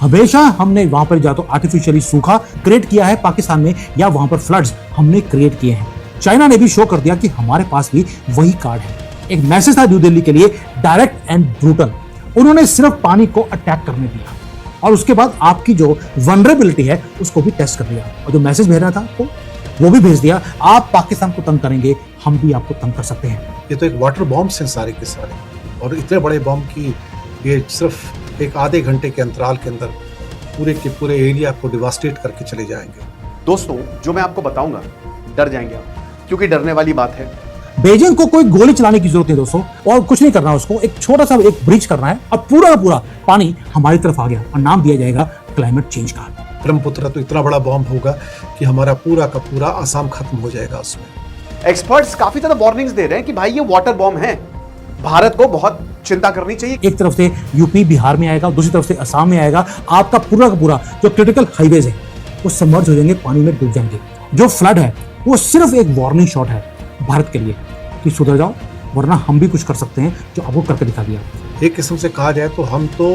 हमेशा हमने वहां पर या तो आर्टिफिशियली सूखा क्रिएट किया है पाकिस्तान में, या वहां पर फ्लड्स हमने क्रिएट किए हैं। चाइना ने भी शो कर दिया कि हमारे पास भी वही कार्ड है। एक मैसेज था न्यू दिल्ली के लिए, डायरेक्ट एंड ब्रूटल। उन्होंने सिर्फ पानी को अटैक करने दिया और उसके बाद आपकी जो वनरेबिलिटी है उसको भी टेस्ट कर दिया, और जो मैसेज भेज रहा था आपको वो भी भेज दिया, आप पाकिस्तान को तंग करेंगे, हम भी आपको तंग कर सकते हैं। ये तो एक वाटर बॉम्ब हैं सारे के सारे, और इतने बड़े बॉम्ब की ये सिर्फ एक आधे घंटे के अंतराल के अंदर पूरे के पूरे एरिया को डिवास्टेट करके चले जाएंगे। दोस्तों, जो मैं आपको बताऊंगा डर जाएंगे आप, क्योंकि डरने वाली बात है। बीजिंग को कोई गोली चलाने की जरूरत नहीं दोस्तों, और कुछ नहीं करना है उसको, एक छोटा सा एक ब्रिज करना है और पूरा का पूरा पानी हमारी तरफ आ गया, और नाम दिया जाएगा क्लाइमेट चेंज का। ब्रह्मपुत्र तो इतना बड़ा बॉम्ब होगा कि हमारा पूरा का पूरा आसाम खत्म हो जाएगा उसमें। एक्सपर्ट्स काफी ज्यादा वार्निंग्स दे रहे हैं कि भाई ये वाटर बॉम्ब है, भारत को बहुत चिंता करनी चाहिए। एक तरफ से यूपी बिहार में आएगा, दूसरी तरफ से असम में आएगा, आपका पूरा का पूरा जो क्रिटिकल हाईवेज है वो सबमर्ज हो जाएंगे, पानी में डूब जाएंगे। जो फ्लड है वो सिर्फ एक वार्निंग शॉट है भारत के लिए कि सुधर जाओ, वरना हम भी कुछ कर सकते हैं, जो आपको करके दिखा दिया। एक किस्म से कहा जाए तो हम तो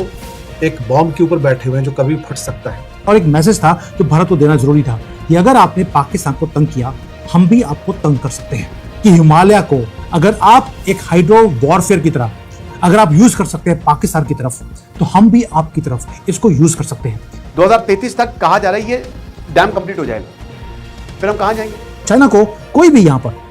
एक बॉम्ब के ऊपर बैठे हुए हैं जो कभी फट सकता है। और एक मैसेज था जो भारत को देना जरूरी था कि अगर आपने पाकिस्तान को तंग किया, हम भी आपको तंग कर सकते हैं। कि हिमालय को अगर आप एक हाइड्रो वॉरफेयर की तरह अगर आप यूज कर सकते हैं पाकिस्तान की तरफ, तो हम भी आपकी तरफ इसको यूज कर सकते हैं। 2033 तक कहा जा रहा है ये डैम कंप्लीट हो जाएगा, फिर हम कहां जाएंगे? चाइना को कोई भी यहाँ पर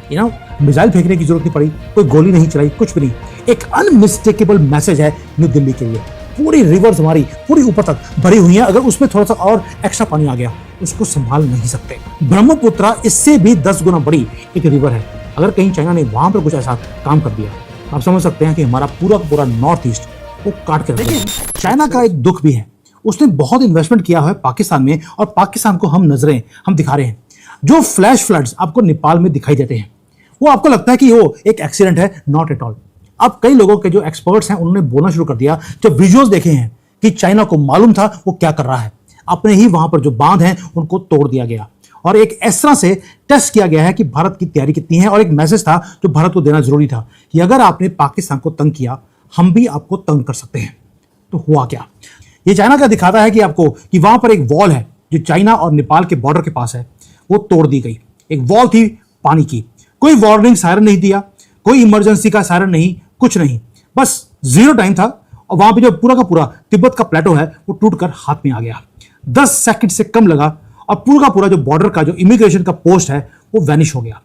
मिसाइल फेंकने की जरूरत नहीं पड़ी, कोई गोली नहीं चलाई, कुछ भी नहीं। एक अनमिस्टेकेबल मैसेज है न्यू दिल्ली के लिए। पूरी रिवर्स हमारी पूरी ऊपर तक भरी हुई है, अगर उसमें थोड़ा सा और एक्स्ट्रा पानी आ गया उसको संभाल नहीं सकते। ब्रह्मपुत्र इससे भी 10 गुना बड़ी एक रिवर है। अगर कहीं चाइना ने वहां पर कुछ ऐसा काम कर दिया, आप समझ सकते हैं कि हमारा पूरा का पूरा नॉर्थ ईस्ट वो काट के रख देगा। चाइना का एक दुख भी है, उसने बहुत इन्वेस्टमेंट किया है पाकिस्तान में, और पाकिस्तान को हम दिखा रहे हैं। जो फ्लैश फ्लड्स आपको नेपाल में दिखाई देते हैं, वो आपको लगता है कि वो एक एक्सीडेंट है, नॉट एट ऑल। अब कई लोगों के जो एक्सपर्ट्स हैं उन्होंने बोलना शुरू कर दिया, जब विजुअल्स देखे हैं कि चाइना को मालूम था वो क्या कर रहा है, अपने ही वहां पर जो बांध हैं उनको तोड़ दिया गया, और एक इस तरह से टेस्ट किया गया है कि भारत की तैयारी कितनी है। और एक मैसेज था जो भारत को देना जरूरी था कि अगर आपने पाकिस्तान को तंग किया, हम भी आपको तंग कर सकते हैं। तो हुआ क्या? ये चाइना का दिखाता है कि आपको कि वहां पर एक वॉल है जो चाइना और नेपाल के बॉर्डर के पास है, वो तोड़ दी गई। एक वॉल थी पानी की, कोई वार्निंग सायरन नहीं दिया, कोई इमरजेंसी का सायरन नहीं, कुछ नहीं, बस जीरो टाइम था। और वहां पे जो पूरा का पूरा तिब्बत का प्लेटो है वो टूटकर हाथ में आ गया। 10 सेकंड से कम लगा और पूरा का पूरा जो बॉर्डर का जो इमिग्रेशन का पोस्ट है वो वैनिश हो गया।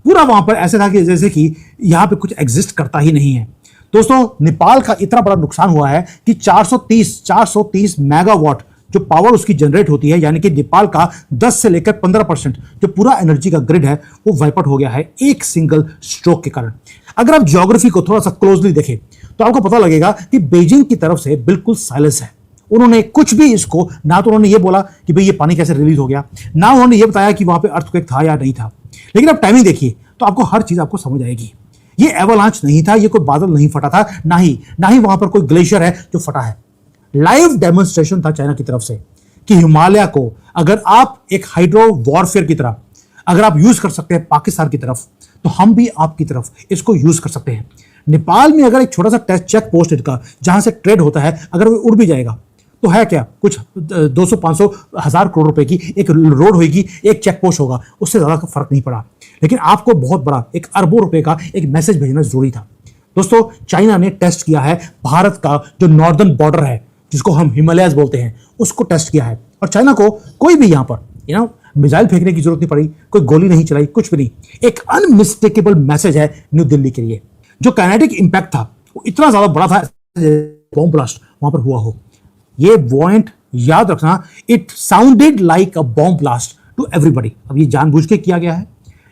पूरा वहां पर ऐसे था कि जैसे कि यहां पे कुछ एग्जिस्ट करता ही नहीं है। दोस्तों, नेपाल का इतना बड़ा नुकसान हुआ है कि 430 मेगावाट जो पावर उसकी जनरेट होती है, यानी कि नेपाल का 10 से लेकर 15% जो पूरा एनर्जी का ग्रिड है वो वाइप आउट हो गया है एक सिंगल स्ट्रोक के कारण। अगर आप ज्योग्राफी को थोड़ा सा क्लोजली देखें तो आपको पता लगेगा कि बीजिंग की तरफ से बिल्कुल साइलेंस है। उन्होंने कुछ भी इसको, ना तो उन्होंने ये बोला कि भाई ये पानी कैसे रिलीज हो गया, ना उन्होंने ये बताया कि वहां पे अर्थक्वेक था या नहीं था। लेकिन अब टाइमिंग देखिए तो आपको हर चीज आपको समझ आएगी। ये एवलांच नहीं था, ये कोई बादल नहीं फटा था, ना ही वहां पर कोई ग्लेशियर है जो फटा है। लाइव डेमोन्स्ट्रेशन था चाइना की तरफ से कि हिमालय को अगर आप एक हाइड्रो वॉरफेयर की तरह अगर आप यूज कर सकते हैं पाकिस्तान की तरफ, तो हम भी आपकी तरफ इसको यूज कर सकते हैं। नेपाल में अगर एक छोटा सा टेस्ट चेक पोस्ट इनका जहां से ट्रेड होता है, अगर वो उड़ भी जाएगा तो है क्या, कुछ 200, 500, 1000 करोड़ रुपए की एक रोड होगी, एक चेक पोस्ट होगा, उससे ज्यादा फर्क नहीं पड़ा। लेकिन आपको बहुत बड़ा एक अरबों रुपए का एक मैसेज भेजना जरूरी था। दोस्तों, चाइना ने टेस्ट किया है भारत का जो नॉर्दर्न बॉर्डर है, जिसको हम हिमालयस बोलते हैं, उसको टेस्ट किया है। और चाइना को कोई भी यहाँ पर मिसाइल फेंकने की जरूरत नहीं पड़ी, कोई गोली नहीं चलाई, कुछ भी नहीं। एक अनमिस्टेकेबल मैसेज है न्यू दिल्ली के लिए। जो काइनेटिक इंपैक्ट था वो इतना ज्यादा बड़ा था, बॉम्ब ब्लास्ट वहां पर हुआ हो। ये पॉइंट याद रखना, it sounded like a bomb blast to everybody. अब ये जानबूझ के किया गया है,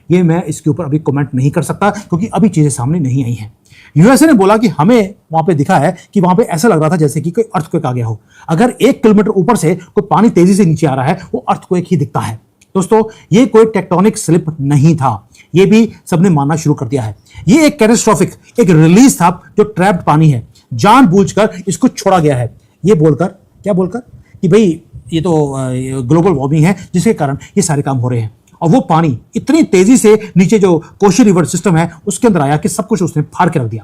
ये मैं इसके ऊपर अभी कमेंट नहीं कर सकता क्योंकि अभी चीजें सामने नहीं आई हैं। यूएसए ने बोला कि हमें वहां पे दिखा है कि वहां पे ऐसा लग रहा था जैसे कि कोई अर्थक्वेक आ गया हो। अगर 1 किलोमीटर ऊपर से कोई पानी तेजी से नीचे आ रहा है, वो अर्थक्वेक ही दिखता है। दोस्तों, ये कोई टेक्टोनिक स्लिप नहीं था, ये भी सबने मानना शुरू कर दिया है। ये एक कैटास्ट्रोफिक एक रिलीज था जो ट्रैप्ड पानी है, जानबूझकर इसको छोड़ा गया है। ये बोलकर क्या बोलकर कि भाई ये तो ग्लोबल वार्मिंग है जिसके कारण ये सारे काम हो रहे हैं। और वो पानी इतनी तेजी से नीचे जो कोशी रिवर सिस्टम है उसके अंदर आया कि सब कुछ उसने फाड़ के रख दिया।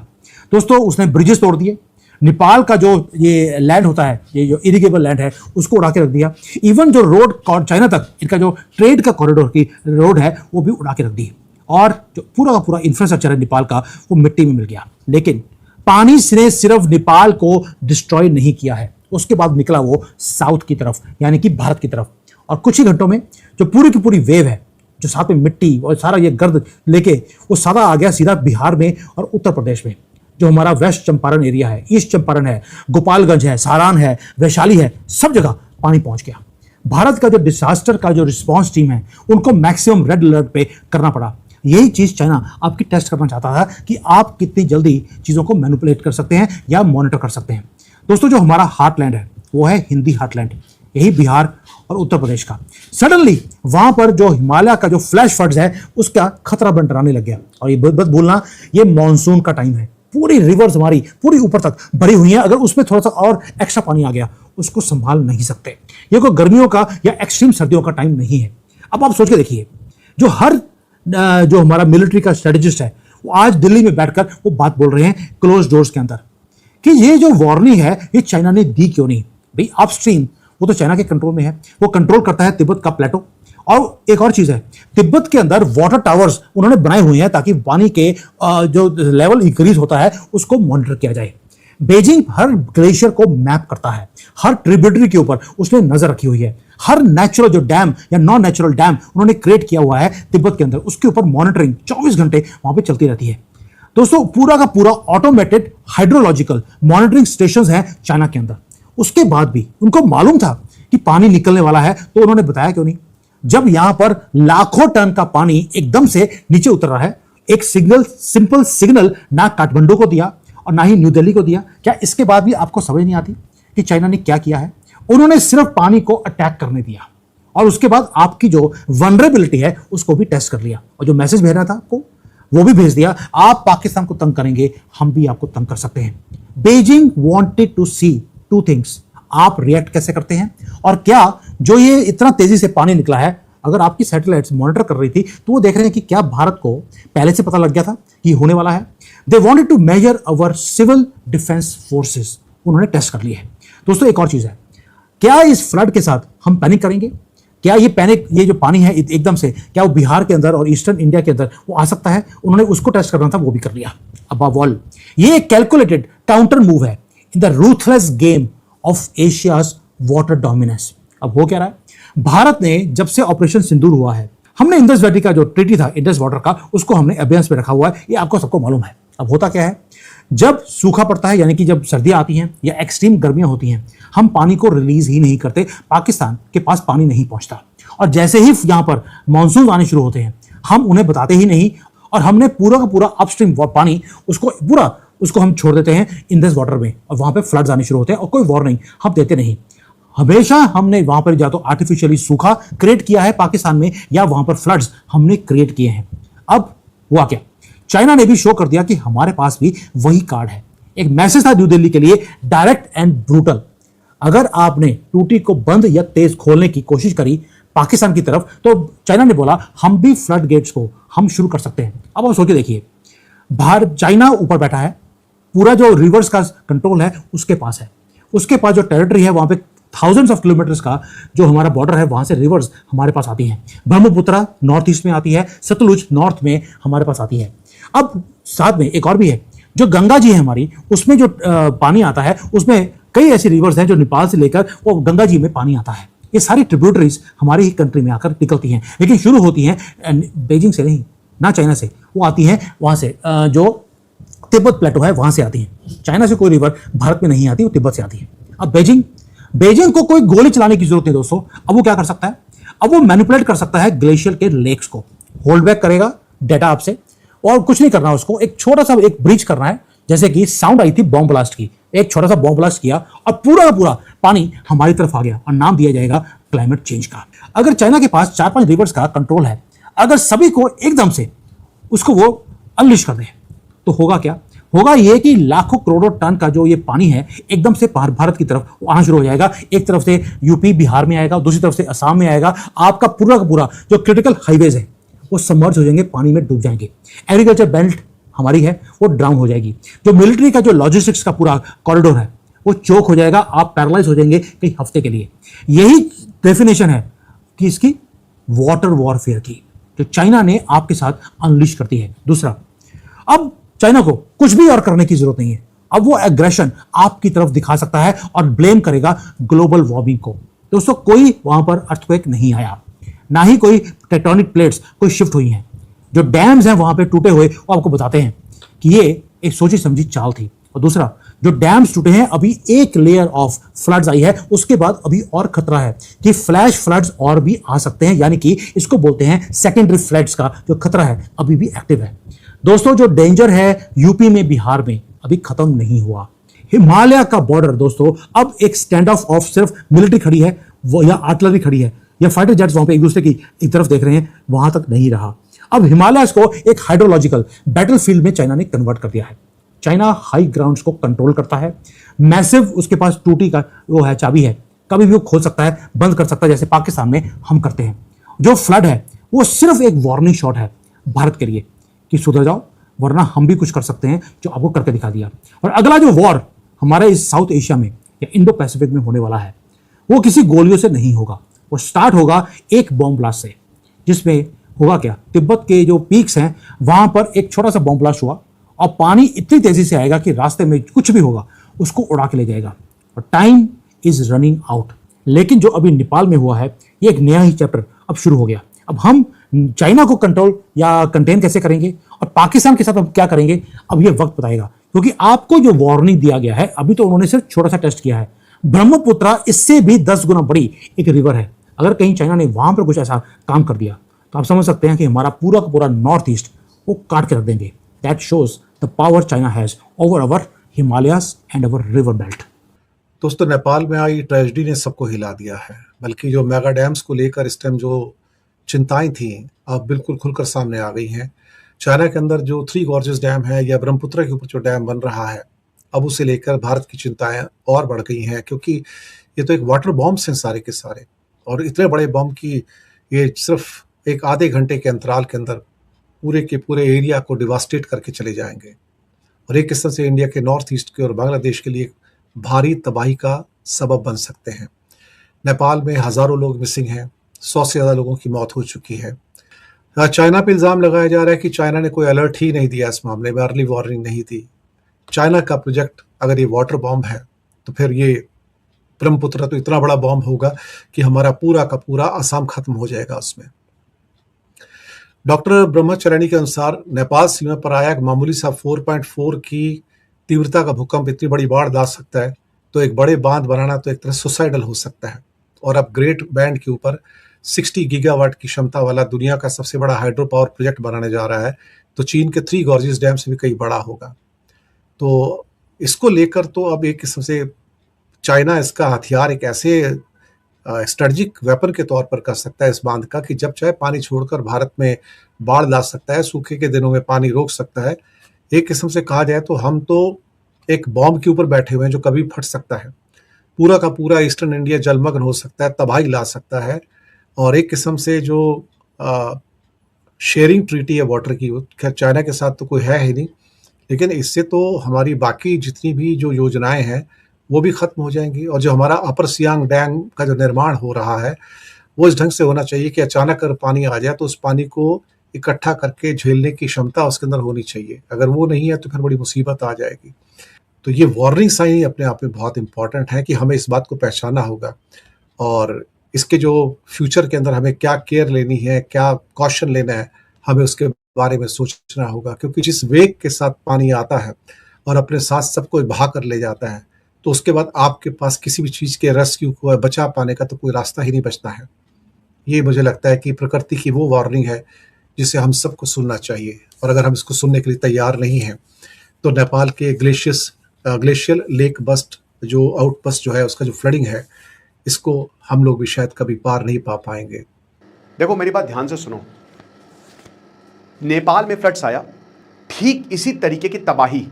दोस्तों, उसने ब्रिजेस तोड़ दिए, नेपाल का जो ये लैंड होता है, ये जो इरिगेबल लैंड है, उसको उड़ा के रख दिया। इवन जो रोड चाइना तक इनका जो ट्रेड का कॉरिडोर की रोड है वो भी उड़ा के रख दी, और जो पूरा का पूरा इंफ्रास्ट्रक्चर है नेपाल का वो मिट्टी में मिल गया। लेकिन पानी ने सिर्फ नेपाल को डिस्ट्रॉय नहीं किया है, उसके बाद निकला वो साउथ की तरफ, यानी कि भारत की तरफ, और कुछ ही घंटों में जो पूरी की पूरी वेव है, जो साथ में मिट्टी और सारा ये गर्द लेके वो सारा आ गया सीधा बिहार में और उत्तर प्रदेश में। जो हमारा वेस्ट चंपारण एरिया है, ईस्ट चंपारण है, गोपालगंज है, सारण है, वैशाली है, सब जगह पानी पहुंच गया। भारत का जो डिजास्टर का जो रिस्पांस टीम है उनको मैक्सिमम रेड अलर्ट पे करना पड़ा। यही चीज चाइना आपकी टेस्ट करना चाहता था कि आप कितनी जल्दी चीजों को मैनिपुलेट कर सकते हैं या मॉनिटर कर सकते हैं। दोस्तों, जो हमारा हार्टलैंड है वो है हिंदी हार्टलैंड, यही बिहार और उत्तर प्रदेश का। सडनली वहां पर जो हिमालय का जो फ्लैश फ्लड्स है उसका खतरा मंडराने लग गया। और ये बस बोलना, ये मानसून का टाइम है, पूरी रिवर्स हमारी पूरी ऊपर तक भरी हुई है। अगर उसमें थोड़ा सा और एक्स्ट्रा पानी आ गया उसको संभाल नहीं सकते। ये कोई गर्मियों का या एक्सट्रीम सर्दियों का टाइम नहीं है। अब आप सोच के देखिए, जो हमारा मिलिट्री का स्ट्रेटेजिस्ट है वो आज दिल्ली में बैठकर वो बात बोल रहे हैं क्लोज डोर्स के अंदर कि ये जो वार्निंग है ये चाइना ने दी क्यों नहीं। भाई अपस्ट्रीम वो तो चाइना के कंट्रोल में है, वो कंट्रोल करता है तिब्बत का प्लेटो। और एक और चीज है, तिब्बत के अंदर वाटर टावर्स उन्होंने बनाए हुए हैं ताकि पानी के जो लेवल इंक्रीज होता है उसको मॉनिटर किया जाए। बेजिंग हर ग्लेशियर को मैप करता है, हर ट्रिब्यूटरी के ऊपर उसने नजर रखी हुई है। हर नेचुरल जो डैम या नॉन नेचुरल डैम उन्होंने क्रिएट किया हुआ है तिब्बत के अंदर, उसके ऊपर मॉनिटरिंग 24 घंटे वहां पे चलती रहती है। दोस्तों, पूरा का पूरा ऑटोमेटेड हाइड्रोलॉजिकल मॉनिटरिंग स्टेशंस हैं चाइना के अंदर। उसके बाद भी उनको मालूम था कि पानी निकलने वाला है, तो उन्होंने बताया क्यों नहीं। जब यहां पर लाखों टन का पानी एकदम से नीचे उतर रहा है, एक सिंपल सिग्नल ना काठमांडू को दिया और ना ही न्यू दिल्ली को दिया। क्या इसके बाद भी आपको समझ नहीं आती कि चाइना ने क्या किया है? उन्होंने सिर्फ पानी को अटैक करने दिया और उसके बाद आपकी जो वनरेबिलिटी है उसको भी टेस्ट कर लिया, और जो मैसेज भेजना था आपको वो भी भेज दिया। आप पाकिस्तान को तंग करेंगे, हम भी आपको तंग कर सकते हैं। Beijing wanted to see two things, आप रिएक्ट कैसे करते हैं, और क्या जो ये इतना तेजी से पानी निकला है, अगर आपकी सैटेलाइट्स मॉनिटर कर रही थी तो वो देख रहे हैं कि क्या भारत को पहले से पता लग गया था कि होने वाला है। They wanted to measure our civil defence forces, उन्होंने टेस्ट कर लिया है। दोस्तों, एक और चीज है, क्या इस फ्लड के साथ हम पैनिक करेंगे? क्या ये जो पानी है एकदम से क्या वो बिहार के अंदर और ईस्टर्न इंडिया के अंदर वो आ सकता है? उन्होंने उसको टेस्ट करना था, वो भी कर लिया। अबव ऑल, ये एक कैलकुलेटेड काउंटर मूव है in the ruthless game of Asia's water dominance. अब हो क्या रहा है, भारत ने जब से ऑपरेशन सिंदूर हुआ है, हमने इंडस वैली का जो ट्रीटी था इंडस वाटर का, उसको हमने अभ्यास में रखा हुआ है, ये आपको सबको मालूम है। अब होता क्या है, जब सूखा पड़ता है यानी कि जब सर्दियां आती हैं या एक्सट्रीम गर्मियां होती हैं, हम पानी को रिलीज ही नहीं करते, पाकिस्तान के पास पानी नहीं पहुंचता। और जैसे ही यहां पर मानसून आने शुरू होते हैं, हम उन्हें बताते ही नहीं, और हमने पूरा का पूरा अपस्ट्रीम पानी उसको हम छोड़ देते हैं इंडस वाटर में, और वहां पे फ्लड्स आने शुरू होते हैं और कोई वार्निंग हम देते नहीं। हमेशा हमने वहां पर या तो आर्टिफिशियली सूखा क्रिएट किया है पाकिस्तान में, या वहां पर फ्लड्स हमने क्रिएट किए हैं। अब हुआ क्या, चाइना ने भी शो कर दिया कि हमारे पास भी वही कार्ड है। एक मैसेज था न्यू दिल्ली के लिए, डायरेक्ट एंड ब्रूटल। अगर आपने टूटी को बंद या तेज खोलने की कोशिश करी पाकिस्तान की तरफ, तो चाइना ने बोला हम भी फ्लड गेट्स को हम शुरू कर सकते हैं। अब आप सोच के देखिए, चाइना ऊपर बैठा है, पूरा जो रिवर्स का कंट्रोल है उसके पास है, उसके पास जो टेरिटरी है वहां पे थाउजेंड्स ऑफ किलोमीटर्स का जो हमारा बॉर्डर है, वहां से रिवर्स हमारे पास आती हैं। ब्रह्मपुत्रा नॉर्थ ईस्ट में आती है, सतलुज नॉर्थ में हमारे पास आती है। अब साथ में एक और भी है, जो गंगा जी है हमारी, उसमें जो पानी आता है, उसमें कई ऐसी रिवर्स हैं जो नेपाल से लेकर वो गंगा जी में पानी आता है। ये सारी ट्रिब्यूटरीज हमारी ही कंट्री में आकर निकलती हैं, लेकिन शुरू होती हैं बेजिंग से नहीं, ना चाइना से, वो आती हैं वहां से जो तिब्बत प्लेटो है वहां से आती हैं। चाइना से कोई रिवर भारत में नहीं आती, वो तिब्बत से आती है। अब बेजिंग को कोई गोली चलाने की जरूरत नहीं दोस्तों। अब वो क्या कर सकता है, अब वो मैनिपुलेट कर सकता है ग्लेशियर के लेक्स को, होल्ड बैक करेगा डेटा आपसे, और कुछ नहीं करना उसको, एक छोटा सा एक ब्रीच करना है। जैसे कि साउंड आई थी बॉम्ब ब्लास्ट की, एक छोटा सा बॉम्ब ब्लास्ट किया और पूरा का पूरा पानी हमारी तरफ आ गया, और नाम दिया जाएगा क्लाइमेट चेंज का। अगर चाइना के पास 4-5 रिवर्स का कंट्रोल है, अगर सभी को एकदम से उसको वो अनलिश कर दे, तो होगा क्या, होगा ये कि लाखों करोड़ों टन का जो ये पानी है एकदम से भारत की तरफ आना शुरू हो जाएगा। एक तरफ से यूपी बिहार में आएगा, दूसरी तरफ से असम में आएगा। आपका पूरा का पूरा जो क्रिटिकल हाईवेज है वो सबमर्ज हो जाएंगे, पानी में डूब जाएंगे। एग्रीकल्चर बेल्ट हमारी है वो डाउन हो जाएगी। जो मिलिट्री का जो लॉजिस्टिक्स का पूरा कॉरिडोर है वो चोक हो जाएगा, आप पैरालाइज हो जाएंगे कई हफ्ते के लिए। यही डेफिनेशन है कि इसकी वाटर वॉरफेयर की, जो चाइना ने आपके साथ अनलिश करती है। दूसरा, अब चाइना को कुछ भी और करने की जरूरत नहीं है, अब वो एग्रेशन आपकी तरफ दिखा सकता है और ब्लेम करेगा ग्लोबल वार्मिंग को। दोस्तों, कोई वहां पर अर्थक्वेक नहीं आया, ना ही कोई टेक्टोनिक प्लेट्स कोई शिफ्ट हुई हैं। जो डैम्स हैं वहां पे टूटे हुए, वो आपको बताते हैं कि ये एक सोची समझी चाल थी। और दूसरा, जो डैम्स टूटे हैं, अभी एक लेयर ऑफ फ्लड्स आई है, उसके बाद अभी और खतरा है कि फ्लैश फ्लड्स और भी आ सकते हैं, यानी कि इसको बोलते हैं सेकेंडरी फ्लड्स का जो खतरा है अभी भी एक्टिव है। दोस्तों, जो डेंजर है यूपी में, बिहार में, अभी खत्म नहीं हुआ। हिमालय का बॉर्डर दोस्तों, अब एक स्टैंड ऑफ सिर्फ मिलिट्री खड़ी है वो, या आर्टिलरी खड़ी है, या फाइटर जेट्स वहां पे एक दूसरे की एक तरफ देख रहे हैं, वहां तक नहीं रहा। अब हिमालय को एक हाइड्रोलॉजिकल बैटलफील्ड में चाइना ने कन्वर्ट कर दिया है। चाइना हाई ग्राउंड्स को कंट्रोल करता है, मैसिव उसके पास टूटी का वो है, चाबी है, कभी भी वो खोल सकता है, बंद कर सकता है, जैसे पाकिस्तान में हम करते हैं। जो फ्लड है वो सिर्फ एक वार्निंग शॉट है भारत के लिए कि सुधर जाओ, वरना हम भी कुछ कर सकते हैं, जो आपको करके दिखा दिया। और अगला जो वॉर हमारे इस साउथ एशिया में या इंडो पैसिफिक में होने वाला है, वो किसी गोलियों से नहीं होगा, वो स्टार्ट होगा एक बॉम्ब ब्लास्ट से। जिसमें होगा क्या, तिब्बत के जो पीक्स हैं वहां पर एक छोटा सा बॉम्ब ब्लास्ट हुआ और पानी इतनी तेजी से आएगा कि रास्ते में कुछ भी होगा उसको उड़ा के ले जाएगा। और टाइम इज रनिंग आउट। लेकिन जो अभी नेपाल में हुआ है, ये एक नया ही चैप्टर अब शुरू हो गया। अब हम चाइना को कंट्रोल या कंटेन कैसे करेंगे और पाकिस्तान के साथ अब क्या करेंगे, अब ये वक्त बताएगा। क्योंकि आपको जो वार्निंग दिया गया है, अभी तो उन्होंने सिर्फ छोटा सा टेस्ट किया है। ब्रह्मपुत्रा इससे भी 10 गुना बड़ी एक रिवर है। अगर कहीं चाइना ने वहां पर कुछ ऐसा काम कर दिया तो आप समझ सकते हैं कि हमारा पूरा का पूरा नॉर्थ ईस्ट वो काट के रख देंगे। That shows the power China has over our Himalayas and our river belt. दोस्तों, नेपाल में आई ट्रेजिडी ने सबको हिला दिया है। बल्कि जो मेगा डैम्स को लेकर इस टाइम जो चिंताएं थी, अब बिल्कुल खुलकर सामने आ गई हैं। चाइना के अंदर जो 3 गॉर्जेस डैम है या ब्रह्मपुत्र के ऊपर जो डैम बन रहा है, अब उसे लेकर भारत की चिंताएं और बढ़ गई हैं, क्योंकि ये तो एक वाटर बॉम्ब्स हैं सारे के सारे। और इतने बड़े बॉम्ब की ये सिर्फ एक आधे घंटे के अंतराल के अंदर पूरे के पूरे एरिया को डिवास्टेट करके चले जाएंगे। और एक किस्म से इंडिया के नॉर्थ ईस्ट के और बांग्लादेश के लिए भारी तबाही का सबब बन सकते हैं। नेपाल में हज़ारों लोग मिसिंग हैं, 100 से ज़्यादा लोगों की मौत हो चुकी है। चाइना पे इल्ज़ाम लगाया जा रहा है कि चाइना ने कोई अलर्ट ही नहीं दिया इस मामले में, अर्ली वार्निंग नहीं दी। चाइना का प्रोजेक्ट अगर ये वाटर बॉम्ब है तो फिर ये ब्रह्मपुत्र तो इतना बड़ा बॉम्ब होगा कि हमारा पूरा का पूरा असम खत्म हो जाएगा उसमें। डॉक्टर ब्रह्मचरणी के अनुसार नेपाल सीमा पर आया एक मामूली सा 4.4 की तीव्रता का भूकंप इतनी बड़ी बाढ़ ला सकता है, तो एक बड़े बांध बनाना तो एक तरह सुसाइडल हो सकता है। और अब ग्रेट बैंड के ऊपर 60 गीगावाट की क्षमता वाला दुनिया का सबसे बड़ा हाइड्रो पावर प्रोजेक्ट बनाने जा रहा है, तो चीन के 3 गॉर्जियस डैम से भी कहीं बड़ा होगा। तो इसको लेकर तो अब एक किस्म से चाइना इसका हथियार एक ऐसे स्ट्रेटजिक वेपन के तौर पर कर सकता है इस बांध का, कि जब चाहे पानी छोड़कर भारत में बाढ़ ला सकता है, सूखे के दिनों में पानी रोक सकता है। एक किस्म से कहा जाए तो हम तो एक बॉम्ब के ऊपर बैठे हुए हैं जो कभी फट सकता है। पूरा का पूरा ईस्टर्न इंडिया जलमग्न हो सकता है, तबाही ला सकता है। और एक किस्म से जो शेयरिंग ट्रीटी है वाटर की, खैर चाइना के साथ तो कोई है ही नहीं, लेकिन इससे तो हमारी बाकी जितनी भी जो योजनाएं हैं वो भी खत्म हो जाएंगी। और जो हमारा अपर सियांग डैम का जो निर्माण हो रहा है वो इस ढंग से होना चाहिए कि अचानक अगर पानी आ जाए तो उस पानी को इकट्ठा करके झेलने की क्षमता उसके अंदर होनी चाहिए। अगर वो नहीं है तो फिर बड़ी मुसीबत आ जाएगी। तो ये वार्निंग साइन अपने आप में बहुत इंपॉर्टेंट है कि हमें इस बात को पहचानना होगा और इसके जो फ्यूचर के अंदर हमें क्या केयर लेनी है, क्या कॉशन लेना है, हमें उसके बारे में सोचना होगा। क्योंकि जिस वेग के साथ पानी आता है और अपने साथ सबको बहा कर ले जाता है, तो उसके बाद आपके पास किसी भी चीज़ के रेस्क्यू को बचा पाने का तो कोई रास्ता ही नहीं बचता है। ये मुझे लगता है कि प्रकृति की वो वार्निंग है जिसे हम सबको सुनना चाहिए। और अगर हम इसको सुनने के लिए तैयार नहीं हैं तो नेपाल के ग्लेशियल लेक बस्ट जो आउटबस्ट जो है उसका जो फ्लडिंग है, इसको हम लोग भी शायद कभी पार नहीं पा पाएंगे। देखो, मेरी बात ध्यान से सुनो। नेपाल में फ्लड्स आया, ठीक इसी तरीके की तबाही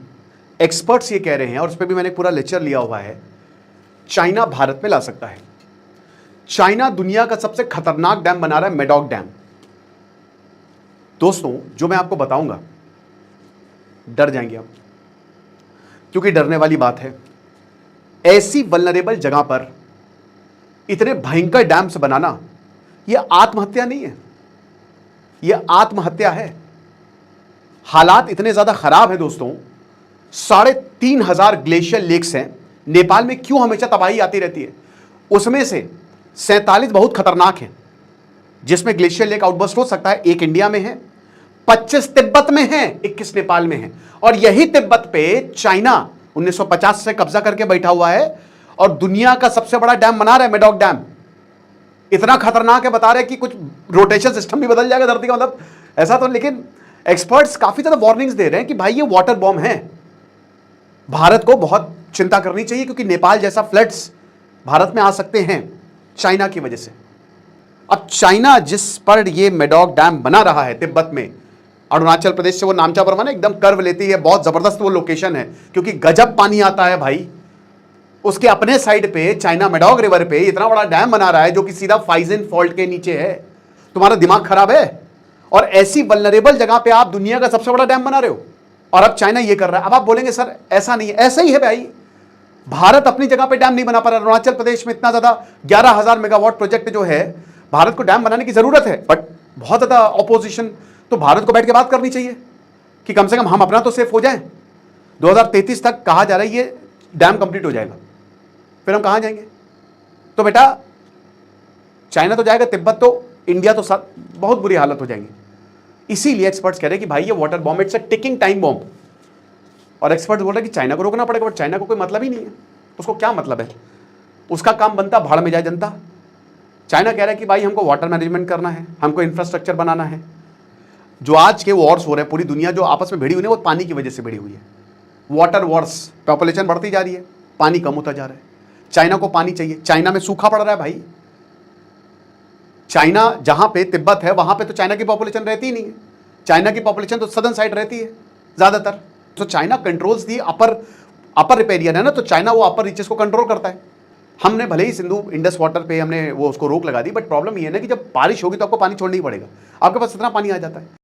एक्सपर्ट्स ये कह रहे हैं, और उस पर भी मैंने पूरा लेक्चर लिया हुआ है, चाइना भारत में ला सकता है। चाइना दुनिया का सबसे खतरनाक डैम बना रहा है, मेडॉक डैम। दोस्तों, जो मैं आपको बताऊंगा डर जाएंगे आप, क्योंकि डरने वाली बात है, ऐसी वल्नरेबल जगह पर इतने भयंकर डैम्स बनाना यह आत्महत्या नहीं है, यह आत्महत्या है। हालात इतने ज्यादा खराब है दोस्तों, 3,500 ग्लेशियर लेक्स हैं नेपाल में। क्यों हमेशा तबाही आती रहती है? उसमें से 47 बहुत खतरनाक हैं, जिसमें ग्लेशियर लेक आउटबर्स्ट हो सकता है। एक इंडिया में है, 25 तिब्बत में है, 21 नेपाल में है। और यही तिब्बत पे चाइना 1950 से कब्जा करके बैठा हुआ है और दुनिया का सबसे बड़ा डैम बना रहा है, मेडॉक डैम। इतना खतरनाक है, बता रहे कि कुछ रोटेशन सिस्टम भी बदल जाएगा धरती का, मतलब ऐसा तो। लेकिन एक्सपर्ट्स काफी ज्यादा वार्निंग्स दे रहे हैं कि भाई ये वाटर बॉम्ब है। भारत को बहुत चिंता करनी चाहिए, क्योंकि नेपाल जैसा फ्लड्स भारत में आ सकते हैं चाइना की वजह से। अब चाइना जिस पर ये मेडॉक डैम बना रहा है तिब्बत में, अरुणाचल प्रदेश से वो नामचा बर्मा एकदम कर्व लेती है, बहुत जबरदस्त वो लोकेशन है, क्योंकि गजब पानी आता है भाई। उसके अपने साइड पे चाइना मेडॉक रिवर पे इतना बड़ा डैम बना रहा है जो कि सीधा फाइजन फॉल्ट के नीचे है। तुम्हारा दिमाग खराब है? और ऐसी वल्नरेबल जगह पे आप दुनिया का सबसे बड़ा डैम बना रहे हो, और अब चाइना ये कर रहा है। अब आप बोलेंगे सर ऐसा नहीं है, ऐसा ही है भाई। भारत अपनी जगह पे डैम नहीं बना पा रहा। अरुणाचल प्रदेश में इतना ज्यादा 11,000 मेगावाट प्रोजेक्ट जो है, भारत को डैम बनाने की जरूरत है, बट बहुत ज्यादा ऑपोजिशन। तो भारत को बैठ के बात करनी चाहिए कि कम से कम हम अपना तो सेफ हो जाएं। 2033 तक कहा जा रहा है ये डैम कंप्लीट हो जाएगा, फिर हम कहां जाएंगे? तो बेटा चाइना तो जाएगा, तिब्बत तो, इंडिया तो बहुत बुरी हालत हो जाएंगी। इसीलिए एक्सपर्ट्स कह रहे हैं कि भाई ये water bomb, it's a ticking time bomb. और एक्सपर्ट्स बोल रहे हैं कि चाइना को रोकना पड़ेगा, बट चाइना को कोई मतलब ही नहीं है। उसको क्या मतलब है? उसका काम बनता भाड़ में जाए जनता। चाइना कह रहा है कि भाई हमको वाटर मैनेजमेंट करना है, हमको इंफ्रास्ट्रक्चर बनाना है। जो आज के वॉर्स हो रहे हैं, पूरी दुनिया जो आपस में भिड़ी हुई है, वो पानी की वजह से भिड़ी हुई है। वाटर वॉर्स, पॉपुलेशन बढ़ती जा रही है, पानी कम होता जा रहा है। चाइना को पानी चाहिए, चाइना में सूखा पड़ रहा है भाई। चाइना जहां पे तिब्बत है वहां पे तो चाइना की पॉपुलेशन रहती ही नहीं है। चाइना की पॉपुलेशन तो सदर्न साइड रहती है ज्यादातर। तो चाइना कंट्रोल्स दी अपर रिपेरियन है ना, तो चाइना वो अपर रीचेस को कंट्रोल करता है। हमने भले ही सिंधु इंडस वाटर पे हमने वो उसको रोक लगा दी, बट प्रॉब्लम ये है ना कि जब बारिश होगी तो आपको पानी छोड़ना ही पड़ेगा। आपके पास इतना पानी आ जाता है।